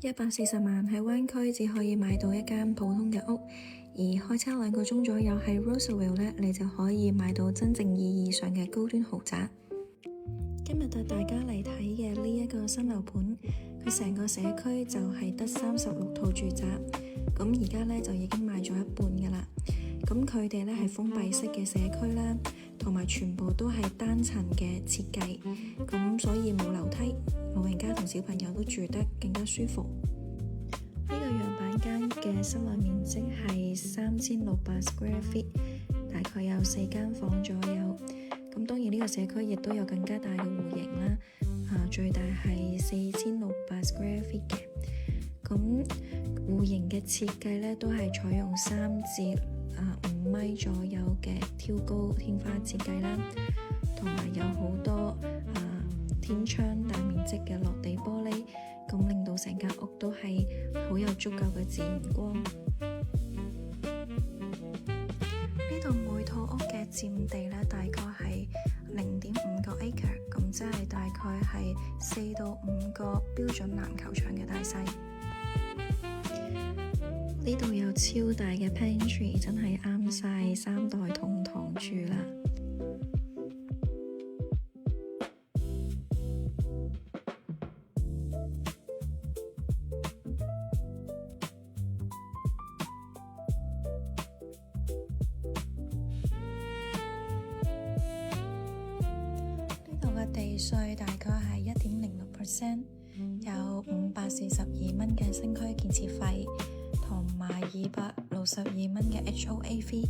140萬喺灣區只可以買到一間普通嘅屋，而開車2個鐘左右喺 Roseville 呢，你就可以買到真正意義上嘅高端豪宅。今日帶大家嚟睇嘅呢一個新樓盤，佢成個社區就係得36套住宅，咁而家呢，就已經賣咗一半㗎啦。咁佢哋呢係封閉式嘅社區啦，同埋全部都係單層嘅設計，咁所以冇樓梯，老人家同小朋友都住得更加舒服。呢個樣板間嘅室內面積係3600 square feet， 大概有4間房左右。咁當然呢個社區亦都有更加大嘅戶型啦，最大係4600 square feet 嘅。咁戶型嘅設計呢，都係採用3至5米左右嘅挑高天花設計啦，同埋有好多天窗大面積嘅落地玻璃，咁令到成間屋都係好有足夠嘅自然光。呢度每套屋嘅佔地呢，大概係0.5個 acre， 咁即係大概係4到5個標準籃球場嘅大細。呢度有超大嘅 pantry， 真係啱晒3代同堂住啦。呢度嘅地稅大概係1.06%， 有542蚊嘅新區建設費，同埋262蚊嘅 HOA fee。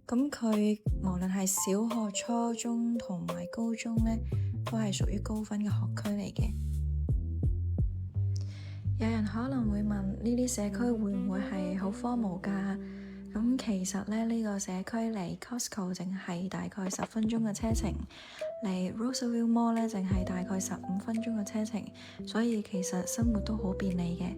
咁佢無論係小學、初中同埋高中呢，都係屬於高分嘅學區嚟嘅。有人可能會問，呢啲社區會唔會係好荒蕪㗎？咁其實呢，呢個社區離 Costco 淨係大概10分鐘嘅車程，嚟 Roseville Mall 呢淨係大概15分鐘嘅車程，所以其實生活都好便利嘅。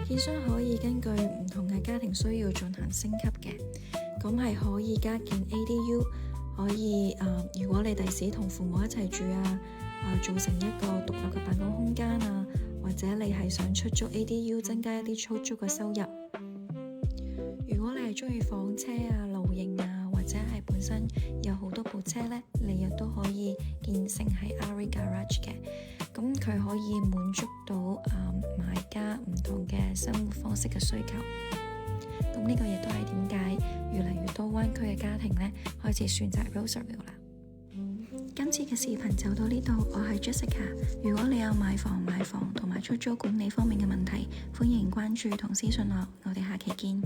建商可以根據唔同嘅家庭需要進行升級嘅，咁係可以加建 ADU， 可以如果你第時同父母一齊住做成一個獨立嘅辦公空間或者你係想出租 ADU 增加一啲出租嘅收入。如果你係中意房車露營或者係本身有好多部車呢，你亦都可以建成係 RV Garage 嘅。咁佢可以滿足到買家唔同嘅生活方式嘅需求。咁呢個亦都係點解越嚟越多灣區嘅家庭呢開始選擇 Roseville 啦。今次嘅視頻就到呢度，我係 Jessica。如果你有買房賣房同埋出租管理方面嘅問題，歡迎關注同私信我哋下期見。